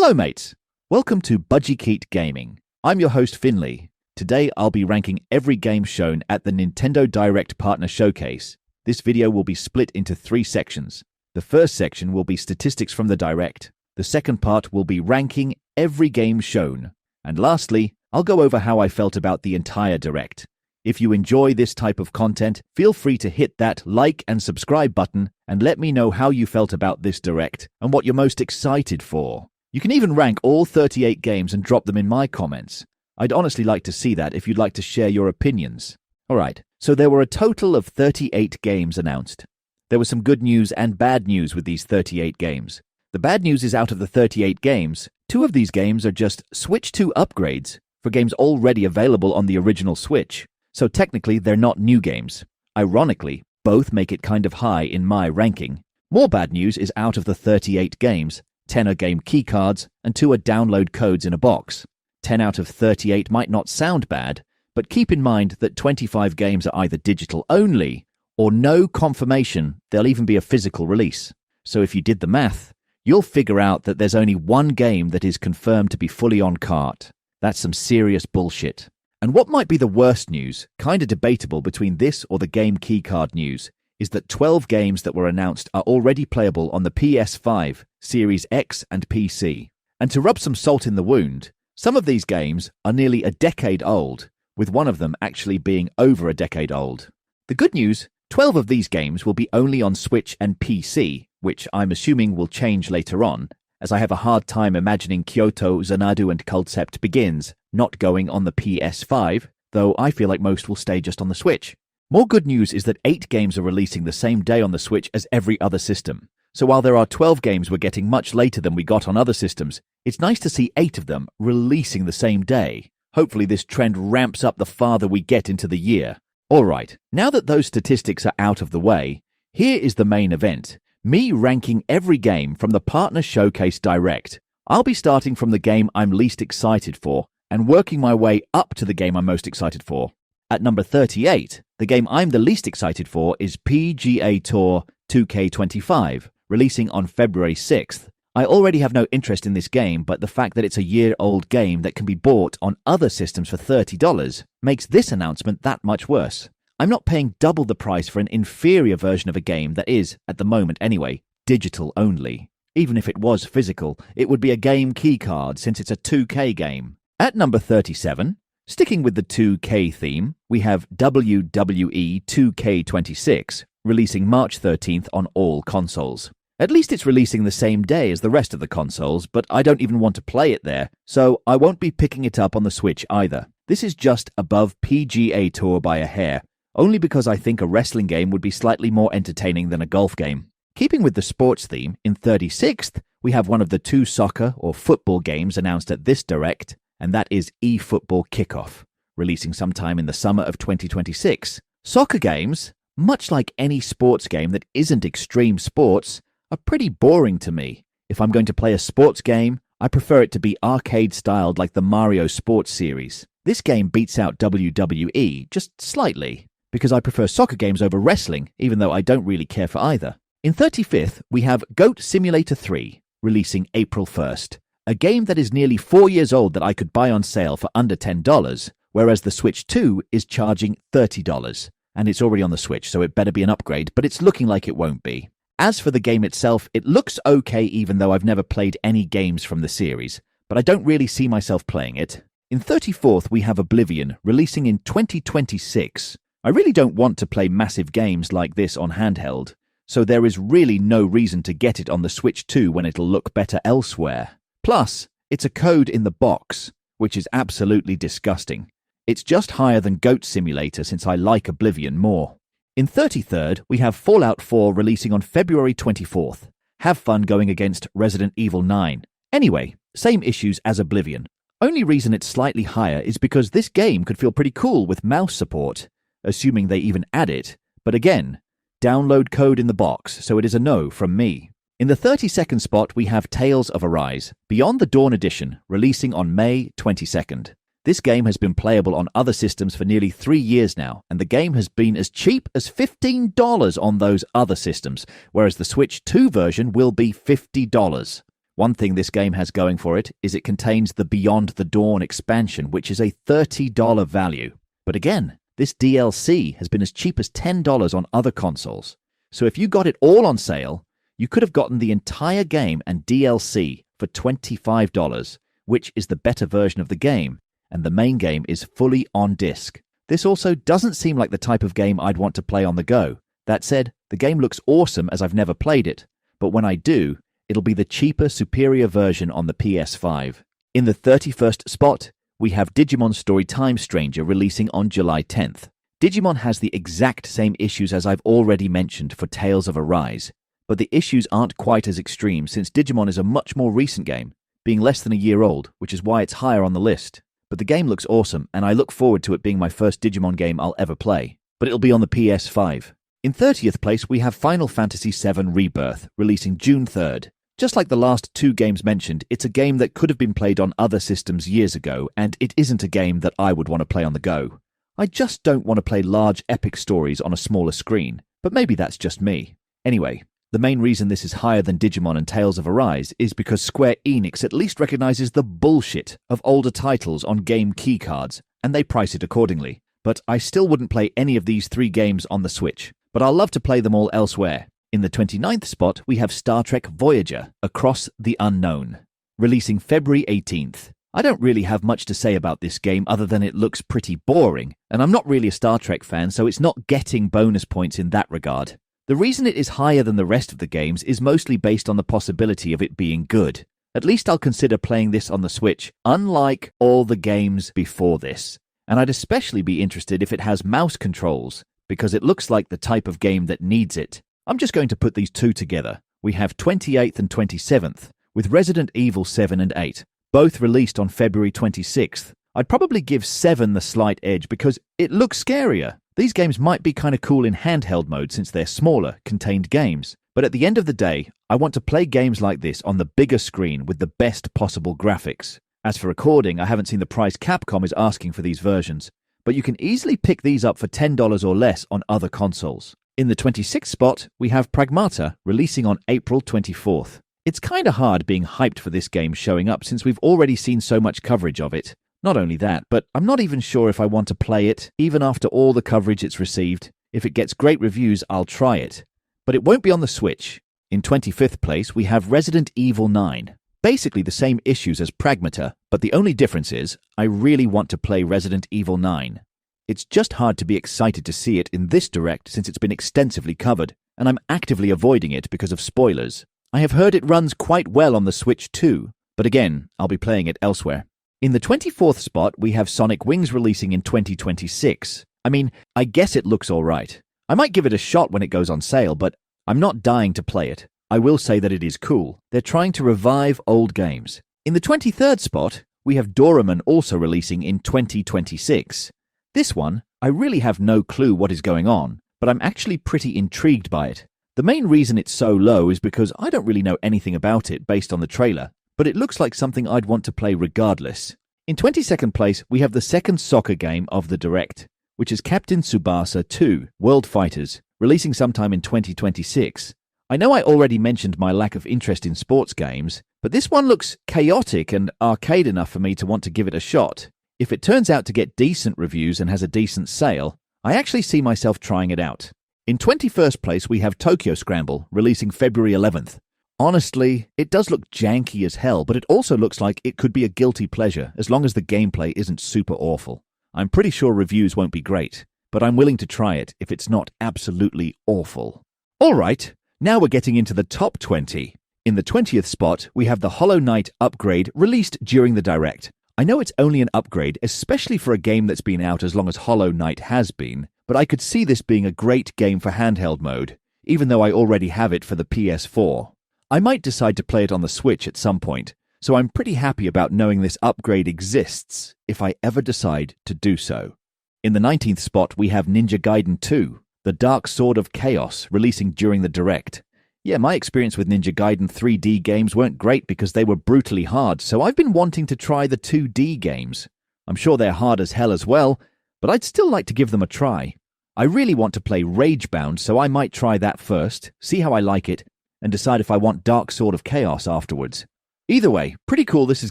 Hello mates, welcome to Budgie Gaming. I'm your host Finley. Today I'll be ranking every game shown at the Nintendo Direct Partner Showcase. This video will be split into 3 sections. The first section will be statistics from the Direct. The second part will be ranking every game shown. And lastly, I'll go over how I felt about the entire Direct. If you enjoy this type of content, feel free to hit that like and subscribe button and let me know how you felt about this Direct and what you're most excited for. You can even rank all 38 games and drop them in my comments. I'd honestly like to see that if you'd like to share your opinions. Alright, so there were a total of 38 games announced. There was some good news and bad news with these 38 games. The bad news is out of the 38 games, 2 of these games are just Switch 2 upgrades for games already available on the original Switch. So technically they're not new games. Ironically, both make it kind of high in my ranking. More bad news is out of the 38 games, 10 are game keycards and 2 are download codes in a box. 10 out of 38 might not sound bad, but keep in mind that 25 games are either digital only or no confirmation there'll even be a physical release. So if you did the math, you'll figure out that there's only one game that is confirmed to be fully on cart. That's some serious bullshit. And what might be the worst news, kinda debatable between this or the game keycard news, is that 12 games that were announced are already playable on the PS5, Series X and PC. And to rub some salt in the wound, some of these games are nearly a decade old, with one of them actually being over a decade old. The good news, 12 of these games will be only on Switch and PC, which I'm assuming will change later on, as I have a hard time imagining Kyoto, Xanadu and Concept Begins not going on the PS5, though I feel like most will stay just on the Switch. More good news is that 8 games are releasing the same day on the Switch as every other system. So while there are 12 games we're getting much later than we got on other systems, it's nice to see 8 of them releasing the same day. Hopefully this trend ramps up the farther we get into the year. Alright, now that those statistics are out of the way, here is the main event. Me ranking every game from the Partner Showcase Direct. I'll be starting from the game I'm least excited for and working my way up to the game I'm most excited for. At number 38, the game I'm the least excited for is PGA Tour 2K25, releasing on February 6th. I already have no interest in this game, but the fact that it's a year-old game that can be bought on other systems for $30 makes this announcement that much worse. I'm not paying double the price for an inferior version of a game that is, at the moment anyway, digital only. Even if it was physical, it would be a game keycard since it's a 2K game. At number 37, sticking with the 2K theme, we have WWE 2K26, releasing March 13th on all consoles. At least it's releasing the same day as the rest of the consoles, but I don't even want to play it there, so I won't be picking it up on the Switch either. This is just above PGA Tour by a hair, only because I think a wrestling game would be slightly more entertaining than a golf game. Keeping with the sports theme, in 36th, we have one of the 2 soccer or football games announced at this Direct, and that is eFootball Kickoff, releasing sometime in the summer of 2026. Soccer games, much like any sports game that isn't extreme sports, are pretty boring to me. If I'm going to play a sports game, I prefer it to be arcade-styled like the Mario Sports series. This game beats out WWE just slightly, because I prefer soccer games over wrestling, even though I don't really care for either. In 35th, we have Goat Simulator 3, releasing April 1st. A game that is nearly 4 years old that I could buy on sale for under $10, whereas the Switch 2 is charging $30. And it's already on the Switch, so it better be an upgrade, but it's looking like it won't be. As for the game itself, it looks okay even though I've never played any games from the series, but I don't really see myself playing it. In 34th, we have Oblivion, releasing in 2026. I really don't want to play massive games like this on handheld, so there is really no reason to get it on the Switch 2 when it'll look better elsewhere. Plus, it's a code in the box, which is absolutely disgusting. It's just higher than Goat Simulator since I like Oblivion more. In 33rd, we have Fallout 4 releasing on February 24th. Have fun going against Resident Evil 9. Anyway, same issues as Oblivion. Only reason it's slightly higher is because this game could feel pretty cool with mouse support, assuming they even add it. But again, download code in the box, so it is a no from me. In the 32nd spot, we have Tales of Arise, Beyond the Dawn Edition, releasing on May 22nd. This game has been playable on other systems for nearly 3 years now, and the game has been as cheap as $15 on those other systems, whereas the Switch 2 version will be $50. One thing this game has going for it is it contains the Beyond the Dawn expansion, which is a $30 value. But again, this DLC has been as cheap as $10 on other consoles. So if you got it all on sale, you could have gotten the entire game and DLC for $25, which is the better version of the game, and the main game is fully on disc. This also doesn't seem like the type of game I'd want to play on the go. That said, the game looks awesome as I've never played it, but when I do, it'll be the cheaper, superior version on the PS5. In the 31st spot, we have Digimon Story Time Stranger releasing on July 10th. Digimon has the exact same issues as I've already mentioned for Tales of Arise, but the issues aren't quite as extreme since Digimon is a much more recent game, being less than a year old, which is why it's higher on the list. But the game looks awesome, and I look forward to it being my first Digimon game I'll ever play. But it'll be on the PS5. In 30th place, we have Final Fantasy VII Rebirth, releasing June 3rd. Just like the last two games mentioned, it's a game that could have been played on other systems years ago, and it isn't a game that I would want to play on the go. I just don't want to play large epic stories on a smaller screen, but maybe that's just me. Anyway, the main reason this is higher than Digimon and Tales of Arise is because Square Enix at least recognizes the bullshit of older titles on game keycards, and they price it accordingly. But I still wouldn't play any of these three games on the Switch, but I'll love to play them all elsewhere. In the 29th spot, we have Star Trek Voyager, Across the Unknown, releasing February 18th. I don't really have much to say about this game other than it looks pretty boring, and I'm not really a Star Trek fan, so it's not getting bonus points in that regard. The reason it is higher than the rest of the games is mostly based on the possibility of it being good. At least I'll consider playing this on the Switch, unlike all the games before this. And I'd especially be interested if it has mouse controls, because it looks like the type of game that needs it. I'm just going to put these two together. We have 28th and 27th, with Resident Evil 7 and 8, both released on February 26th. I'd probably give 7 the slight edge because it looks scarier. These games might be kind of cool in handheld mode since they're smaller, contained games. But at the end of the day, I want to play games like this on the bigger screen with the best possible graphics. As for recording, I haven't seen the price Capcom is asking for these versions, but you can easily pick these up for $10 or less on other consoles. In the 26th spot, we have Pragmata, releasing on April 24th. It's kinda hard being hyped for this game showing up since we've already seen so much coverage of it. Not only that, but I'm not even sure if I want to play it, even after all the coverage it's received. If it gets great reviews, I'll try it. But it won't be on the Switch. In 25th place, we have Resident Evil 9. Basically the same issues as Pragmata, but the only difference is, I really want to play Resident Evil 9. It's just hard to be excited to see it in this direct since it's been extensively covered, and I'm actively avoiding it because of spoilers. I have heard it runs quite well on the Switch too, but again, I'll be playing it elsewhere. In the 24th spot, we have Sonic Wings releasing in 2026. I mean, I guess it looks alright. I might give it a shot when it goes on sale, but I'm not dying to play it. I will say that it is cool. They're trying to revive old games. In the 23rd spot, we have Doraemon also releasing in 2026. This one, I really have no clue what is going on, but I'm actually pretty intrigued by it. The main reason it's so low is because I don't really know anything about it based on the trailer, but it looks like something I'd want to play regardless. In 22nd place, we have the second soccer game of the Direct, which is Captain Tsubasa 2 World Fighters, releasing sometime in 2026. I know I already mentioned my lack of interest in sports games, but this one looks chaotic and arcade enough for me to want to give it a shot. If it turns out to get decent reviews and has a decent sale, I actually see myself trying it out. In 21st place, we have Tokyo Scramble, releasing February 11th. Honestly, it does look janky as hell, but it also looks like it could be a guilty pleasure as long as the gameplay isn't super awful. I'm pretty sure reviews won't be great, but I'm willing to try it if it's not absolutely awful. Alright, now we're getting into the top 20. In the 20th spot, we have the Hollow Knight upgrade released during the Direct. I know it's only an upgrade, especially for a game that's been out as long as Hollow Knight has been, but I could see this being a great game for handheld mode, even though I already have it for the PS4. I might decide to play it on the Switch at some point, so I'm pretty happy about knowing this upgrade exists if I ever decide to do so. In the 19th spot, we have Ninja Gaiden 2, The Dark Sword of Chaos, releasing during the Direct. Yeah, my experience with Ninja Gaiden 3D games weren't great because they were brutally hard, so I've been wanting to try the 2D games. I'm sure they're hard as hell as well, but I'd still like to give them a try. I really want to play Ragebound, so I might try that first, see how I like it, and decide if I want Dark Sword of Chaos afterwards. Either way, pretty cool this is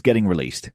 getting released.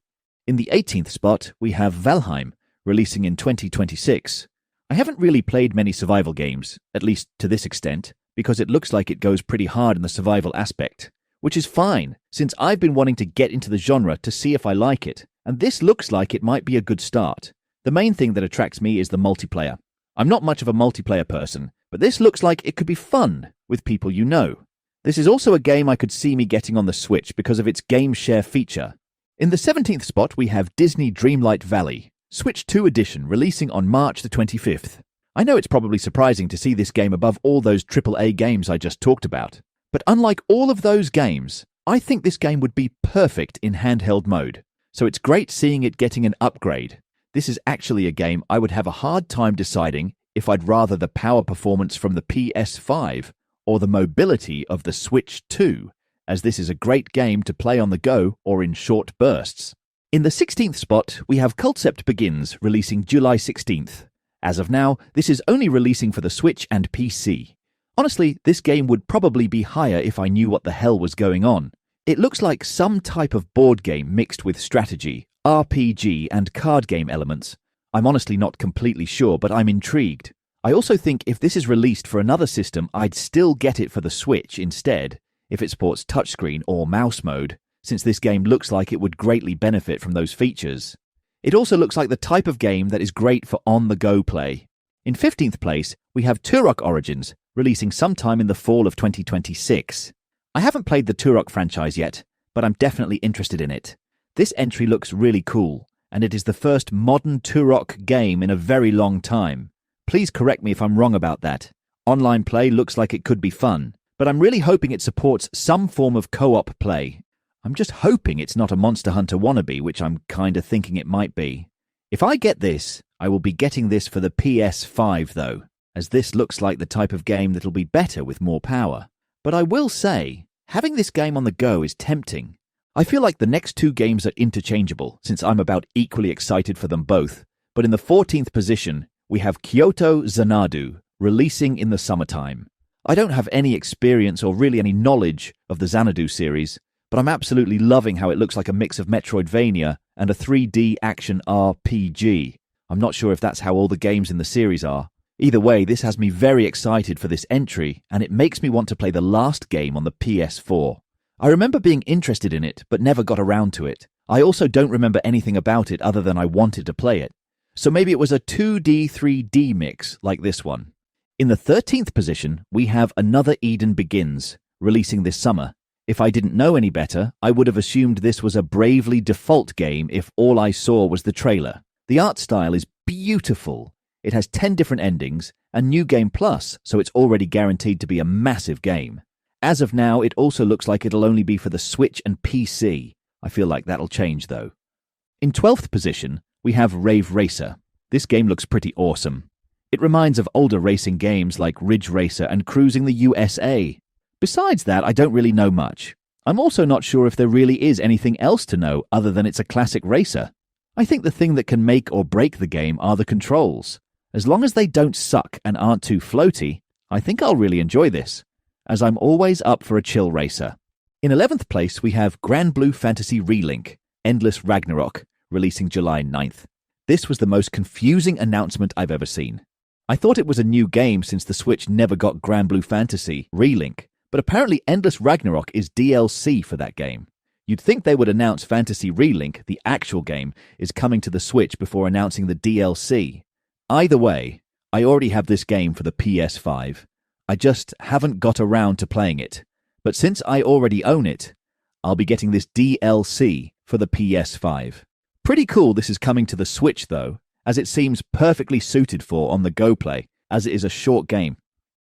In the 18th spot, we have Valheim, releasing in 2026. I haven't really played many survival games, at least to this extent, because it looks like it goes pretty hard in the survival aspect, which is fine, since I've been wanting to get into the genre to see if I like it, and this looks like it might be a good start. The main thing that attracts me is the multiplayer. I'm not much of a multiplayer person, but this looks like it could be fun with people you know. This is also a game I could see me getting on the Switch because of its game share feature. In the 17th spot, we have Disney Dreamlight Valley, Switch 2 Edition, releasing on March the 25th. I know it's probably surprising to see this game above all those AAA games I just talked about, but unlike all of those games, I think this game would be perfect in handheld mode, so it's great seeing it getting an upgrade. This is actually a game I would have a hard time deciding if I'd rather the power performance from the PS5 or the mobility of the Switch 2, as this is a great game to play on the go or in short bursts. In the 16th spot, we have Cultcept Begins, releasing July 16th. As of now, this is only releasing for the Switch and PC. Honestly, this game would probably be higher if I knew what the hell was going on. It looks like some type of board game mixed with strategy, RPG, and card game elements. I'm honestly not completely sure, but I'm intrigued. I also think if this is released for another system, I'd still get it for the Switch instead, if it supports touchscreen or mouse mode, since this game looks like it would greatly benefit from those features. It also looks like the type of game that is great for on-the-go play. In 15th place, we have Turok Origins, releasing sometime in the fall of 2026. I haven't played the Turok franchise yet, but I'm definitely interested in it. This entry looks really cool, and it is the first modern Turok game in a very long time. Please correct me if I'm wrong about that. Online play looks like it could be fun, but I'm really hoping it supports some form of co-op play. I'm just hoping it's not a Monster Hunter wannabe, which I'm kinda thinking it might be. If I get this, I will be getting this for the PS5 though, as this looks like the type of game that'll be better with more power. But I will say, having this game on the go is tempting. I feel like the next two games are interchangeable, since I'm about equally excited for them both. But in the 14th position, we have Kyoto Xanadu, releasing in the summertime. I don't have any experience or really any knowledge of the Xanadu series, but I'm absolutely loving how it looks like a mix of Metroidvania and a 3D action RPG. I'm not sure if that's how all the games in the series are. Either way, this has me very excited for this entry, and it makes me want to play the last game on the PS4. I remember being interested in it, but never got around to it. I also don't remember anything about it other than I wanted to play it. So maybe it was a 2D, 3D mix like this one. In the 13th position, we have Another Eden Begins, releasing this summer. If I didn't know any better, I would have assumed this was a Bravely Default game if all I saw was the trailer. The art style is beautiful. It has 10 different endings and New Game Plus, so it's already guaranteed to be a massive game. As of now, it also looks like it'll only be for the Switch and PC. I feel like that'll change though. In 12th position, we have Rave Racer. This game looks pretty awesome. It reminds of older racing games like Ridge Racer and Cruising the USA. Besides that, I don't really know much. I'm also not sure if there really is anything else to know other than it's a classic racer. I think the thing that can make or break the game are the controls. As long as they don't suck and aren't too floaty, I think I'll really enjoy this, as I'm always up for a chill racer. In 11th place, we have Grand Blue Fantasy Relink, Endless Ragnarok, releasing July 9th. This was the most confusing announcement I've ever seen. I thought it was a new game since the Switch never got Grand Blue Fantasy Relink, but apparently Endless Ragnarok is DLC for that game. You'd think they would announce Fantasy Relink, the actual game, is coming to the Switch before announcing the DLC. Either way, I already have this game for the PS5. I just haven't got around to playing it. But since I already own it, I'll be getting this DLC for the PS5. Pretty cool this is coming to the Switch though, as it seems perfectly suited for on-the-go play, as it is a short game.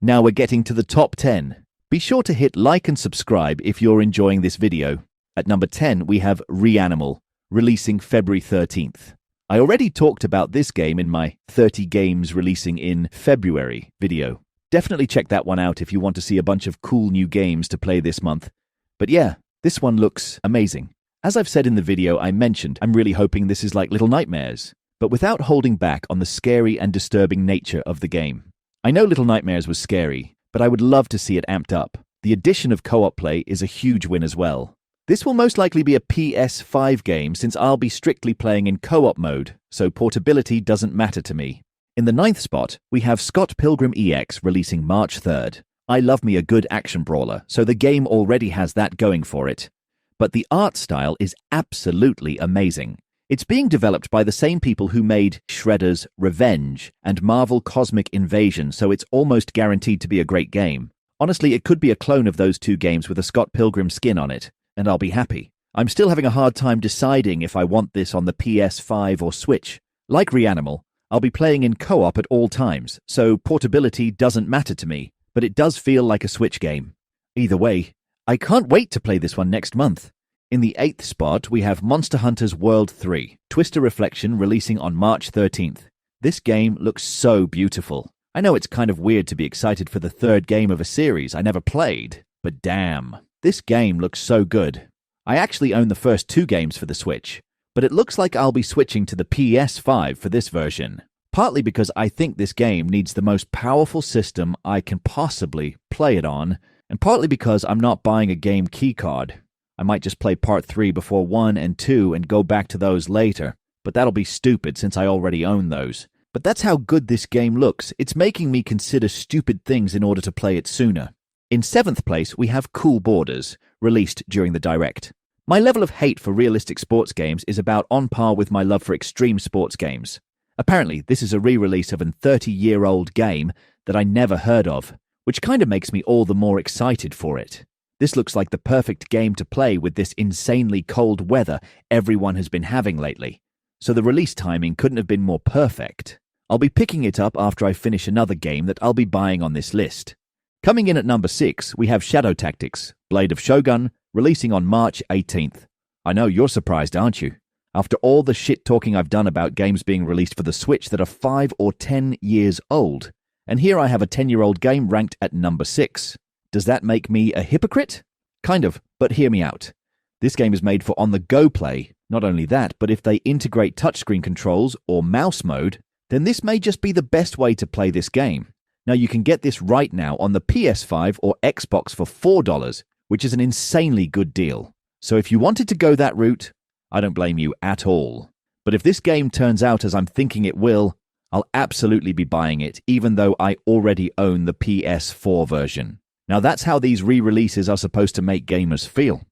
Now we're getting to the top 10. Be sure to hit like and subscribe if you're enjoying this video. At number 10, we have Reanimal, releasing February 13th. I already talked about this game in my 30 games releasing in February video. Definitely check that one out if you want to see a bunch of cool new games to play this month. But yeah, this one looks amazing. As I've said in the video I mentioned, I'm really hoping this is like Little Nightmares, but without holding back on the scary and disturbing nature of the game. I know Little Nightmares was scary, but I would love to see it amped up. The addition of co-op play is a huge win as well. This will most likely be a PS5 game since I'll be strictly playing in co-op mode, so portability doesn't matter to me. In the 9th spot, we have Scott Pilgrim EX releasing March 3rd. I love me a good action brawler, so the game already has that going for it. But the art style is absolutely amazing. It's being developed by the same people who made Shredder's Revenge and Marvel Cosmic Invasion, so it's almost guaranteed to be a great game. Honestly, it could be a clone of those two games with a Scott Pilgrim skin on it, and I'll be happy. I'm still having a hard time deciding if I want this on the PS5 or Switch. Like Reanimal, I'll be playing in co-op at all times, so portability doesn't matter to me, but it does feel like a Switch game. Either way, I can't wait to play this one next month. In the 8th spot, we have Monster Hunter's World 3, Twister Reflection releasing on March 13th. This game looks so beautiful. I know it's kind of weird to be excited for the third game of a series I never played, but damn, this game looks so good. I actually own the first two games for the Switch, but it looks like I'll be switching to the PS5 for this version, partly because I think this game needs the most powerful system I can possibly play it on, and partly because I'm not buying a game keycard. I might just play Part 3 before 1 and 2 and go back to those later, but that'll be stupid since I already own those. But that's how good this game looks. It's making me consider stupid things in order to play it sooner. In 7th place, we have Cool Borders, released during the Direct. My level of hate for realistic sports games is about on par with my love for extreme sports games. Apparently, this is a re-release of a 30-year-old game that I never heard of, which kind of makes me all the more excited for it. This looks like the perfect game to play with this insanely cold weather everyone has been having lately, so the release timing couldn't have been more perfect. I'll be picking it up after I finish another game that I'll be buying on this list. Coming in at number 6, we have Shadow Tactics, Blade of Shogun, releasing on March 18th. I know you're surprised, aren't you? After all the shit talking I've done about games being released for the Switch that are 5 or 10 years old, and here I have a 10-year-old game ranked at number 6. Does that make me a hypocrite? Kind of, but hear me out. This game is made for on-the-go play. Not only that, but if they integrate touchscreen controls or mouse mode, then this may just be the best way to play this game. Now you can get this right now on the PS5 or Xbox for $4, which is an insanely good deal. So if you wanted to go that route, I don't blame you at all. But if this game turns out as I'm thinking it will, I'll absolutely be buying it, even though I already own the PS4 version. Now that's how these re-releases are supposed to make gamers feel.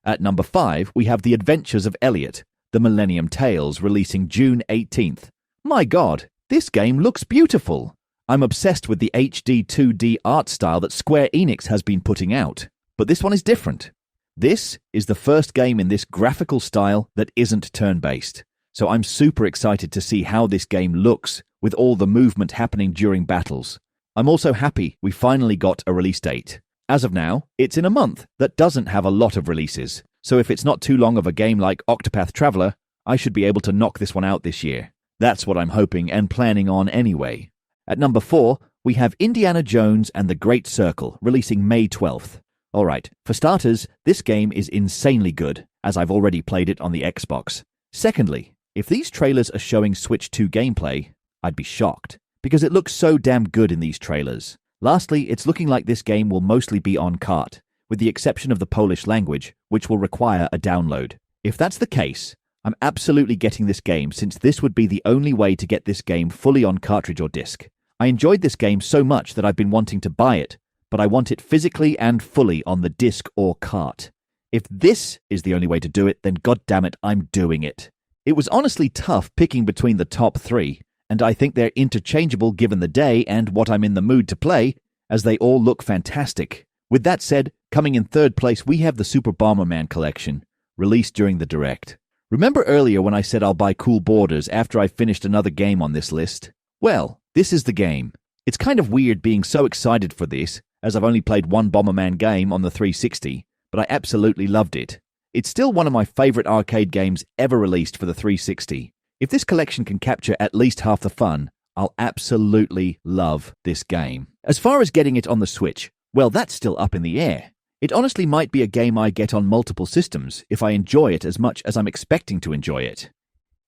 At number 5, we have The Adventures of Elliot, The Millennium Tales, releasing June 18th. My god, this game looks beautiful! I'm obsessed with the HD 2D art style that Square Enix has been putting out. But this one is different. This is the first game in this graphical style that isn't turn-based. So I'm super excited to see how this game looks with all the movement happening during battles. I'm also happy we finally got a release date. As of now, it's in a month that doesn't have a lot of releases. So if it's not too long of a game like Octopath Traveler, I should be able to knock this one out this year. That's what I'm hoping and planning on anyway. At number 4, we have Indiana Jones and the Great Circle, releasing May 12th. Alright, for starters, this game is insanely good, as I've already played it on the Xbox. Secondly, if these trailers are showing Switch 2 gameplay, I'd be shocked, because it looks so damn good in these trailers. Lastly, it's looking like this game will mostly be on cart, with the exception of the Polish language, which will require a download. If that's the case, I'm absolutely getting this game since this would be the only way to get this game fully on cartridge or disc. I enjoyed this game so much that I've been wanting to buy it, but I want it physically and fully on the disc or cart. If this is the only way to do it, then goddammit, I'm doing it. It was honestly tough picking between the top 3, and I think they're interchangeable given the day and what I'm in the mood to play, as they all look fantastic. With that said, coming in 3rd place we have the Super Bomberman Collection, released during the Direct. Remember earlier when I said I'll buy Cool Borders after I finished another game on this list? Well, this is the game. It's kind of weird being so excited for this, as I've only played one Bomberman game on the 360, but I absolutely loved it. It's still one of my favorite arcade games ever released for the 360. If this collection can capture at least half the fun, I'll absolutely love this game. As far as getting it on the Switch, well, that's still up in the air. It honestly might be a game I get on multiple systems if I enjoy it as much as I'm expecting to enjoy it.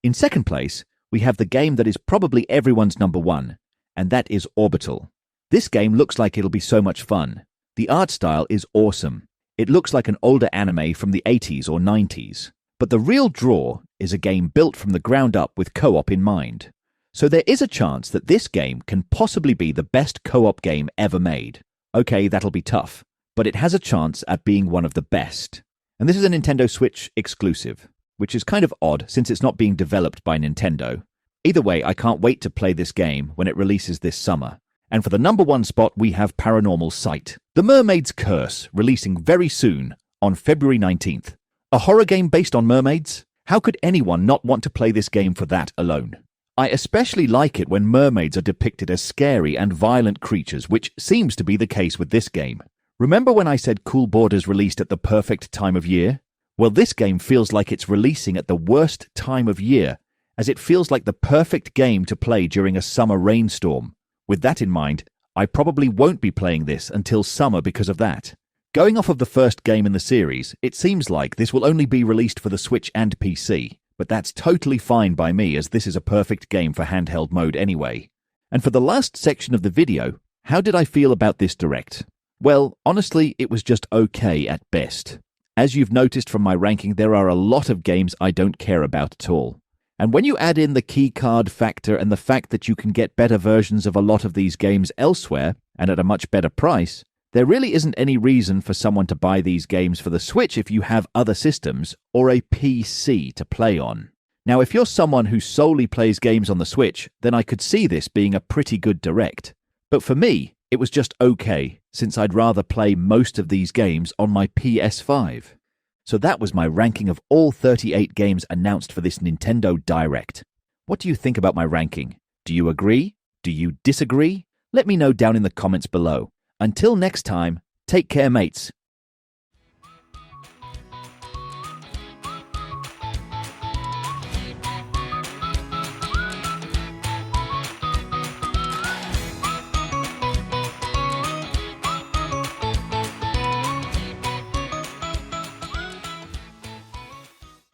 In 2nd place, we have the game that is probably everyone's number 1, and that is Orbital. This game looks like it'll be so much fun. The art style is awesome. It looks like an older anime from the 80s or 90s. But the real draw is a game built from the ground up with co-op in mind. So there is a chance that this game can possibly be the best co-op game ever made. Okay, that'll be tough, but it has a chance at being one of the best. And this is a Nintendo Switch exclusive, which is kind of odd since it's not being developed by Nintendo. Either way, I can't wait to play this game when it releases this summer. And for the number 1 spot, we have Paranormal Sight: The Mermaid's Curse, releasing very soon on February 19th. A horror game based on mermaids? How could anyone not want to play this game for that alone? I especially like it when mermaids are depicted as scary and violent creatures, which seems to be the case with this game. Remember when I said Cool Borders released at the perfect time of year? Well, this game feels like it's releasing at the worst time of year, as it feels like the perfect game to play during a summer rainstorm. With that in mind, I probably won't be playing this until summer because of that. Going off of the first game in the series, it seems like this will only be released for the Switch and PC, but that's totally fine by me as this is a perfect game for handheld mode anyway. And for the last section of the video, how did I feel about this Direct? Well, honestly, it was just okay at best. As you've noticed from my ranking, there are a lot of games I don't care about at all. And when you add in the keycard factor and the fact that you can get better versions of a lot of these games elsewhere and at a much better price, there really isn't any reason for someone to buy these games for the Switch if you have other systems or a PC to play on. Now, if you're someone who solely plays games on the Switch, then I could see this being a pretty good Direct. But for me, it was just okay, since I'd rather play most of these games on my PS5. So that was my ranking of all 38 games announced for this Nintendo Direct. What do you think about my ranking? Do you agree? Do you disagree? Let me know down in the comments below. Until next time, take care, mates.